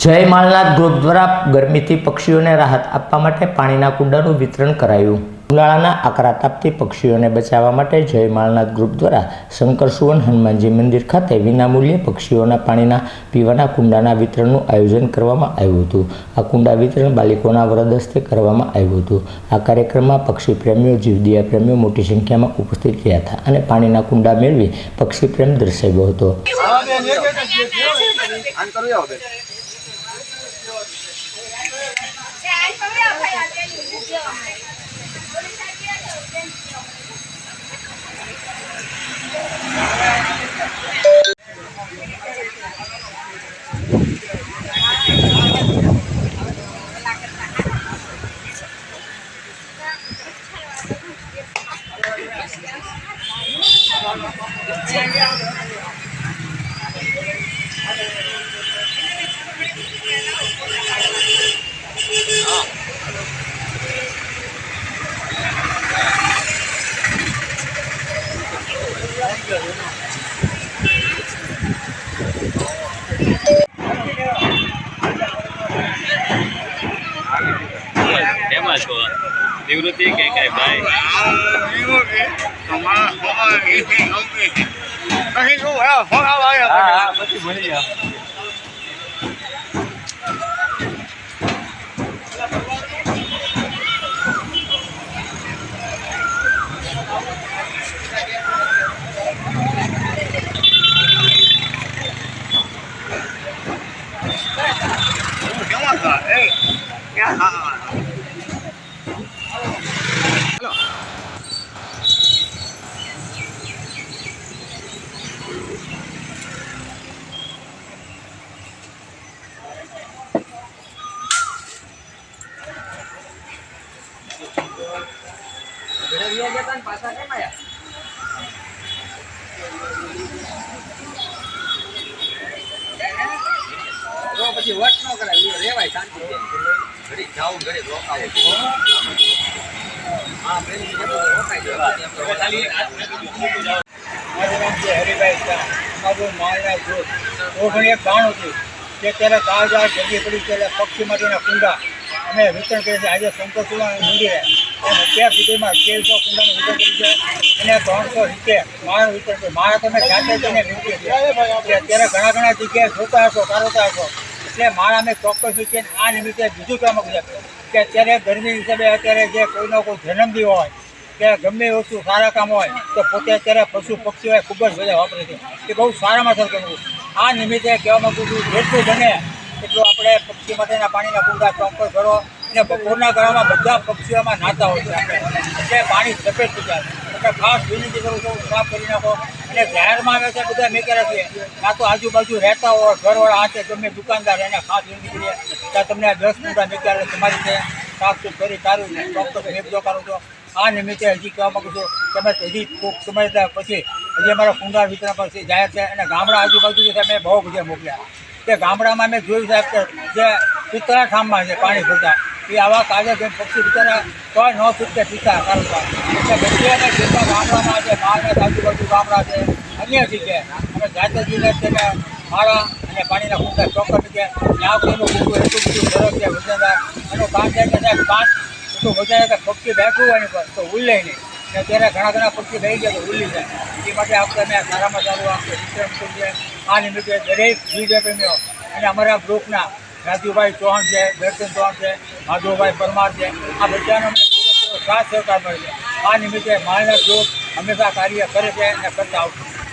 જય માલનાથ ગ્રુપ દ્વારા ગરમીથી પક્ષીઓને રાહત આપવા માટે પાણીના કુંડાનું વિતરણ કરાયું। ઉનાળાના આકરા તાપથી પક્ષીઓને બચાવવા માટે જય માલનાથ ગ્રુપ દ્વારા શંકર સુવન હનુમાનજી મંદિર ખાતે વિનામૂલ્યે પક્ષીઓના પાણીના પીવાના કુંડાના વિતરણનું આયોજન કરવામાં આવ્યું હતું। આ કુંડા વિતરણ બાળકોના વરદ હસ્તે કરવામાં આવ્યું હતું। આ કાર્યક્રમમાં પક્ષી પ્રેમીઓ, જીવદયા પ્રેમીઓ મોટી સંખ્યામાં ઉપસ્થિત રહ્યા હતા અને પાણીના કુંડા મેળવી પક્ષી પ્રેમ દર્શાવ્યો હતો। કેમાં છો? નિવૃત્તિ કે કઈ ભાઈ? પછી ભણી જાઓ। પછી વટ ન કરાય, રેવાય શાંતિ ઘડી જાવું ઘડી રોકાવું। હા હરિભાઈ મારું માલના ગ્રુપ ઓગણી એક બાણું હતું કે ત્યારે તાજા જલ્દી પડી ત્યારે પક્ષી માટેના કુંડા અમે વિતરણ કરીએ છીએ। આજે શંકર સુવન મંદિરે અત્યાર સુધીમાં 1300 કુંડાનું વિતરણ કર્યું છે અને 300 માળાનું વિતરણ કર્યું। માળા તમે જાતે જઈને વિતરી છે અત્યારે ઘણા જગ્યાએ જોતા હશો, કારોતા હશો, એટલે માળા અમે ચોક્કસ વિશે આ નિમિત્તે બીજું કામ કર્યું કે અત્યારે ગરમી હિસાબે અત્યારે જે કોઈનો કોઈ જન્મદિવસ હોય કે ગમે વસ્તુ સારા કામ હોય તો પોતે અત્યારે પશુ પક્ષીઓએ ખૂબ જ બધા વાપરે છે કે બહુ સારામાં સારું કરવું। આ નિમિત્તે કહેવા માગું છું જેટલું બને એટલું આપણે પક્ષી માટેના પાણીના કુંડા ચોક્કસ ભરો અને બપોરના ગાળામાં બધા પક્ષીઓમાં નાહતા હોય છે આપણે એટલે પાણી સફેદ થઈ જાય એટલે ખાસ વિનંતી કરું છું સાફ કરી નાખો। અને જાહેરમાં આવે છે બધા મેકેરા છે કાં તો આજુબાજુ રહેતા હોય ઘરવાળા હાથે ગમે દુકાનદાર એને ખાસ વિનંતી કરીએ કે તમને 10 કુંડા મેકેરા તમારી છે સાફ સુફ કરી સારું ચોક્કસ મેપજો કરું છો। આ નિમિત્તે હજી કહેવા માગું છું તમે હજી ખૂબ સમય પછી હજી અમારા કુંડા વિતરણ પછી જાહેર છે અને ગામડા આજુબાજુ અમે બહુ બધા મોકલ્યા કે ગામડામાં અમે જોયું સાહેબ કે જે પિત્તળા ઠામમાં છે પાણી ભરતા એ આવા કાજે જેમ પક્ષી બિચારા કોઈ ન છૂટકે પીતા કાઢતા એટલે બધી અમે જેટલા ગામડામાં છે માળના આજુબાજુ ગામડા છે અન્ય જગ્યાએ અમે જાતે જઈને તેને માળા અને પાણીના કુંડા ચોક્કસ છે ત્યાં કોઈનું કુંડું એટલું બધું સરસ છે વજનદાર એનું કામ છે કે સાહેબ 5 એટલું વજન કે પક્ષી બેઠું હોય પર તો ઉલ્લે નહીં ને ત્યારે ઘણા પક્ષી બેસી ગયા તો ઉલ્લી જાય એ માટે આપણે અમે સારામાં સારું આપણે વિતરણ કરીએ। આ નિમિત્તે દરેક જીવદયા પ્રેમીઓ અને અમારા ગ્રુપના રાજુભાઈ ચૌહાણ છે, દર્શન ચૌહાણ છે, માધવભાઈ પરમાર છે, આ બધાનો અમને પૂરેપૂરો સાથ સહકાર મળે છે। આ નિમિત્તે માલના ગ્રુપ હંમેશા કાર્ય કરે છે અને કરતા આવશે।